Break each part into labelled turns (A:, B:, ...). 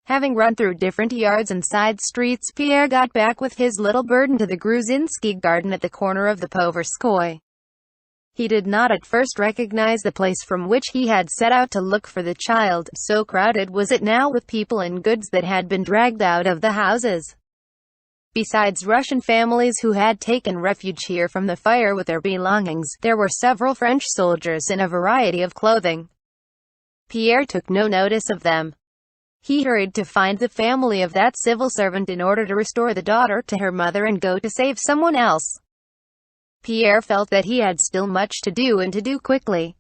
A: Having run through different yards and side streets, Pierre got back with his little burden to the Gruzinski garden at the corner of the Povarskoy. He did not at first recognize the place from which he had set out to look for the child, so crowded was it now with people and goods that had been dragged out of the houses. Besides Russian families who had taken refuge here from the fire with their belongings, there were several French soldiers in a variety of clothing. Pierre took no notice of them. He hurried to find the family of that civil servant in order to restore the daughter to her mother and go to save someone else. Pierre felt that he had still much to do and to do quickly.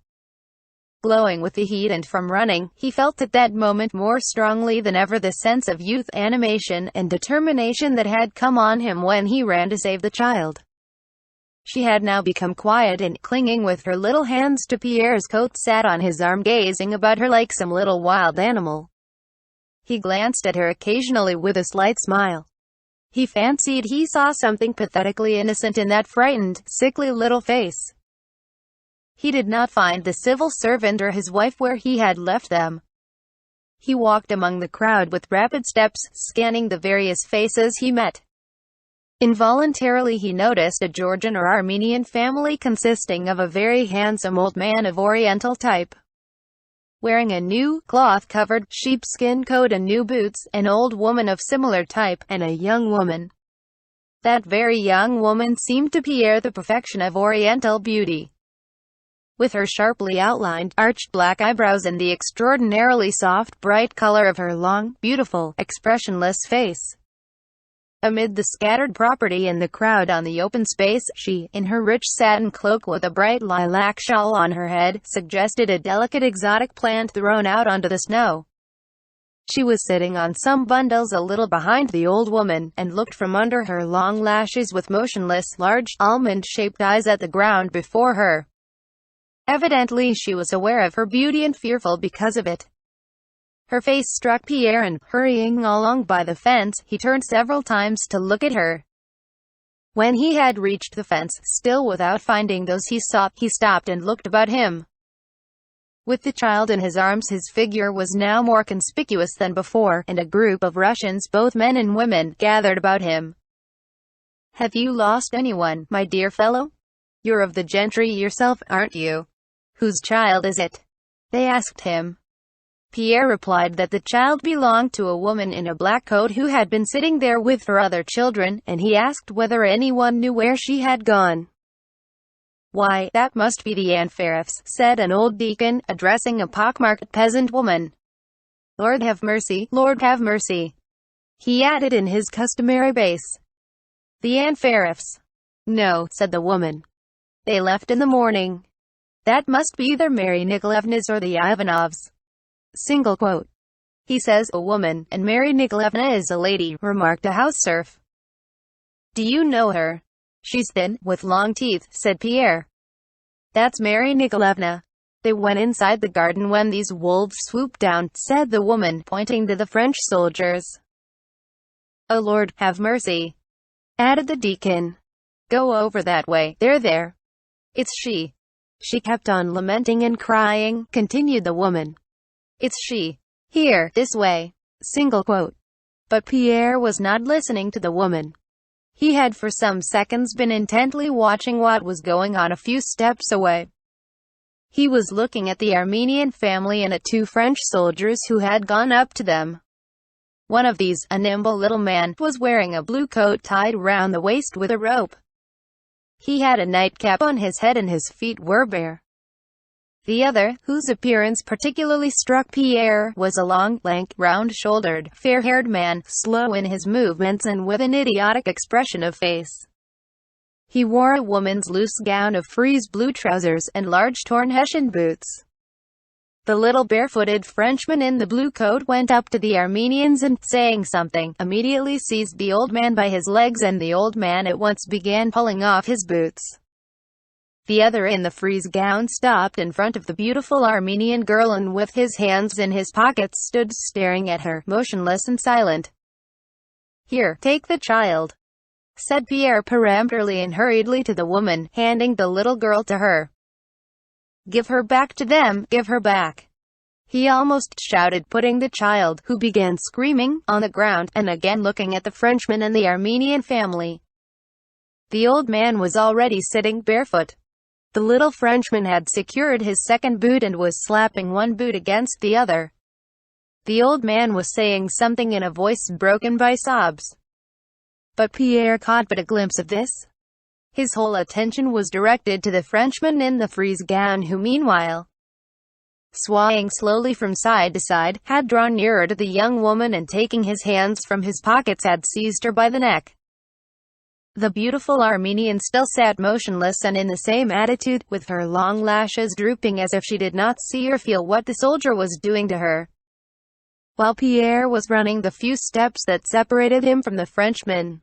A: Glowing with the heat and from running, he felt at that moment more strongly than ever the sense of youth, animation, and determination that had come on him when he ran to save the child. She had now become quiet and, clinging with her little hands to Pierre's coat, sat on his arm gazing about her like some little wild animal. He glanced at her occasionally with a slight smile. He fancied he saw something pathetically innocent in that frightened, sickly little face. He did not find the civil servant or his wife where he had left them. He walked among the crowd with rapid steps, scanning the various faces he met. Involuntarily he noticed a Georgian or Armenian family consisting of a very handsome old man of Oriental type, wearing a new, cloth-covered, sheepskin coat and new boots, an old woman of similar type, and a young woman. That very young woman seemed to Pierre the perfection of Oriental beauty, with her sharply outlined, arched black eyebrows and the extraordinarily soft, bright color of her long, beautiful, expressionless face. Amid the scattered property and the crowd on the open space, she, in her rich satin cloak with a bright lilac shawl on her head, suggested a delicate exotic plant thrown out onto the snow. She was sitting on some bundles a little behind the old woman, and looked from under her long lashes with motionless, large, almond-shaped eyes at the ground before her. Evidently she was aware of her beauty and fearful because of it. Her face struck Pierre and, hurrying along by the fence, he turned several times to look at her. When he had reached the fence, still without finding those he sought, he stopped and looked about him. With the child in his arms, his figure was now more conspicuous than before, and a group of Russians, both men and women, gathered about him. "Have you lost anyone, my dear fellow? You're of the gentry yourself, aren't you? Whose child is it?" they asked him. Pierre replied that the child belonged to a woman in a black coat who had been sitting there with her other children, and he asked whether anyone knew where she had gone. "Why, that must be the Anfarevs," said an old deacon, addressing a pockmarked peasant woman. "Lord have mercy, Lord have mercy," he added in his customary bass. "The Anfarevs? No," said the woman. "They left in the morning. That must be either Mary Nikolaevna's or the Ivanovs." Single quote. "He says a woman, and Mary Nikolaevna is a lady," remarked a house serf. "Do you know her? She's thin, with long teeth," said Pierre. "That's Mary Nikolaevna. They went inside the garden when these wolves swooped down," said the woman, pointing to the French soldiers. "Oh Lord, have mercy," added the deacon. "Go over that way, there. It's she." "She kept on lamenting and crying," continued the woman. "It's she. Here, this way." Single quote. But Pierre was not listening to the woman. He had for some seconds been intently watching what was going on a few steps away. He was looking at the Armenian family and at two French soldiers who had gone up to them. One of these, a nimble little man, was wearing a blue coat tied round the waist with a rope. He had a nightcap on his head and his feet were bare. The other, whose appearance particularly struck Pierre, was a long, lank, round-shouldered, fair-haired man, slow in his movements and with an idiotic expression of face. He wore a woman's loose gown of frieze blue trousers, and large torn Hessian boots. The little barefooted Frenchman in the blue coat went up to the Armenians and, saying something, immediately seized the old man by his legs, and the old man at once began pulling off his boots. The other in the frieze gown stopped in front of the beautiful Armenian girl and with his hands in his pockets stood staring at her, motionless and silent. "Here, take the child," said Pierre peremptorily and hurriedly to the woman, handing the little girl to her. "Give her back to them, give her back." he almost shouted, putting the child, who began screaming, on the ground, and again looking at the Frenchman and the Armenian family. The old man was already sitting barefoot. The little Frenchman had secured his second boot and was slapping one boot against the other. The old man was saying something in a voice broken by sobs. But Pierre caught but a glimpse of this. His whole attention was directed to the Frenchman in the frieze gown, who meanwhile, swaying slowly from side to side, had drawn nearer to the young woman and, taking his hands from his pockets, had seized her by the neck. The beautiful Armenian still sat motionless and in the same attitude, with her long lashes drooping as if she did not see or feel what the soldier was doing to her. While Pierre was running the few steps that separated him from the Frenchman,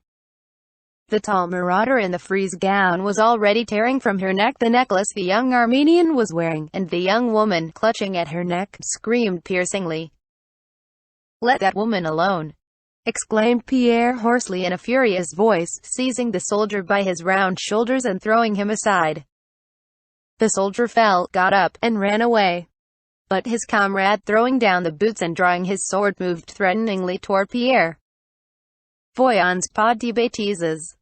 A: the tall marauder in the frieze gown was already tearing from her neck the necklace the young Armenian was wearing, and the young woman, clutching at her neck, screamed piercingly. "Let that woman alone!" exclaimed Pierre hoarsely in a furious voice, seizing the soldier by his round shoulders and throwing him aside. The soldier fell, got up, and ran away. But his comrade, throwing down the boots and drawing his sword, moved threateningly toward Pierre. "Voyons pas de bêtises!"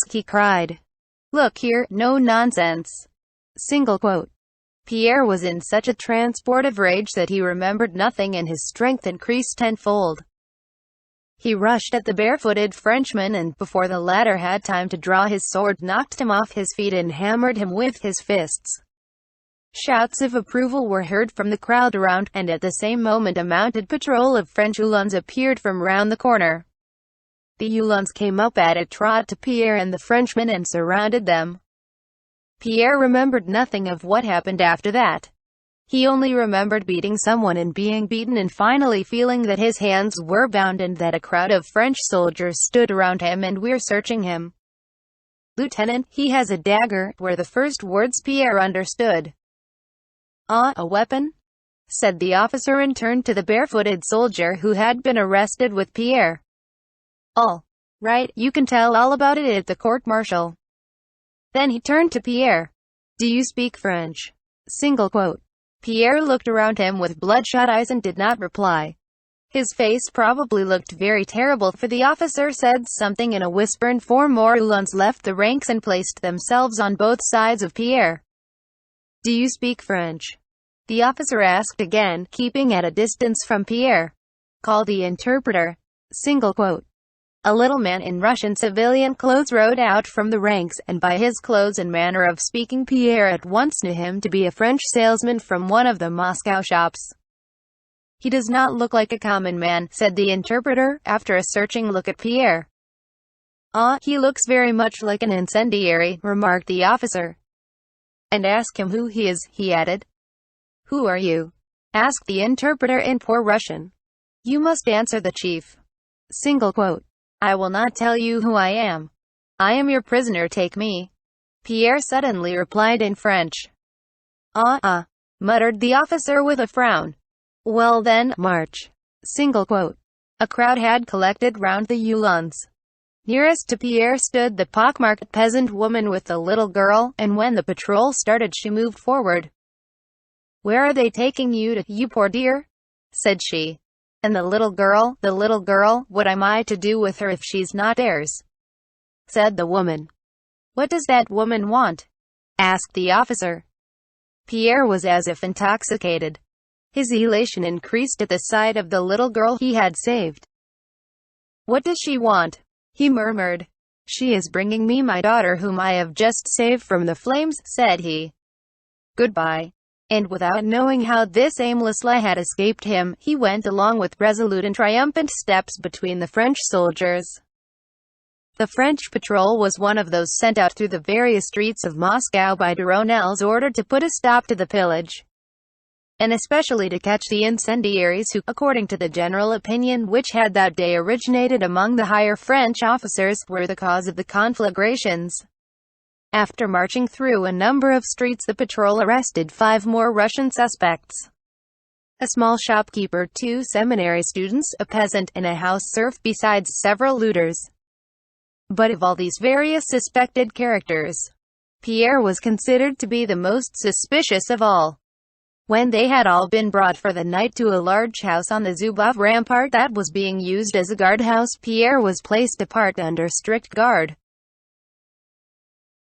A: he cried. "Look here, no nonsense!" Pierre was in such a transport of rage that he remembered nothing, and his strength increased tenfold. He rushed at the barefooted Frenchman and, before the latter had time to draw his sword, knocked him off his feet and hammered him with his fists. Shouts of approval were heard from the crowd around, and at the same moment a mounted patrol of French Uhlans appeared from round the corner. The Uhlans came up at a trot to Pierre and the Frenchman and surrounded them. Pierre remembered nothing of what happened after that. He only remembered beating someone and being beaten, and finally feeling that his hands were bound and that a crowd of French soldiers stood around him and were searching him. "Lieutenant, he has a dagger," were the first words Pierre understood. "Ah, a weapon?" said the officer, and turned to the barefooted soldier who had been arrested with Pierre. "All right, you can tell all about it at the court-martial." Then he turned to Pierre. "Do you speak French?" Pierre looked around him with bloodshot eyes and did not reply. His face probably looked very terrible, for the officer said something in a whisper and 4 more Uhlans left the ranks and placed themselves on both sides of Pierre. "Do you speak French?" the officer asked again, keeping at a distance from Pierre. "Call the interpreter." A little man in Russian civilian clothes rode out from the ranks, and by his clothes and manner of speaking Pierre at once knew him to be a French salesman from one of the Moscow shops. "He does not look like a common man," said the interpreter, after a searching look at Pierre. "Ah, he looks very much like an incendiary," remarked the officer. "And ask him who he is," he added. "Who are you?" asked the interpreter in poor Russian. "You must answer the chief." "I will not tell you who I am. I am your prisoner, take me," Pierre suddenly replied in French. Muttered the officer with a frown. "Well then, march." A crowd had collected round the Uhlans. Nearest to Pierre stood the pockmarked peasant woman with the little girl, and when the patrol started she moved forward. "Where are they taking you to, you poor dear?" said she. "And the little girl, what am I to do with her if she's not theirs?" said the woman. "What does that woman want?" asked the officer. Pierre was as if intoxicated. His elation increased at the sight of the little girl he had saved. "What does she want?" he murmured. "She is bringing me my daughter whom I have just saved from the flames," said he. "Goodbye." And without knowing how this aimless lie had escaped him, he went along with resolute and triumphant steps between the French soldiers. The French patrol was one of those sent out through the various streets of Moscow by Duronel's order to put a stop to the pillage, and especially to catch the incendiaries who, according to the general opinion which had that day originated among the higher French officers, were the cause of the conflagrations. After marching through a number of streets, the patrol arrested 5 more Russian suspects. A small shopkeeper, 2 seminary students, a peasant, and a house serf, besides several looters. But of all these various suspected characters, Pierre was considered to be the most suspicious of all. When they had all been brought for the night to a large house on the Zubov rampart that was being used as a guardhouse, Pierre was placed apart under strict guard.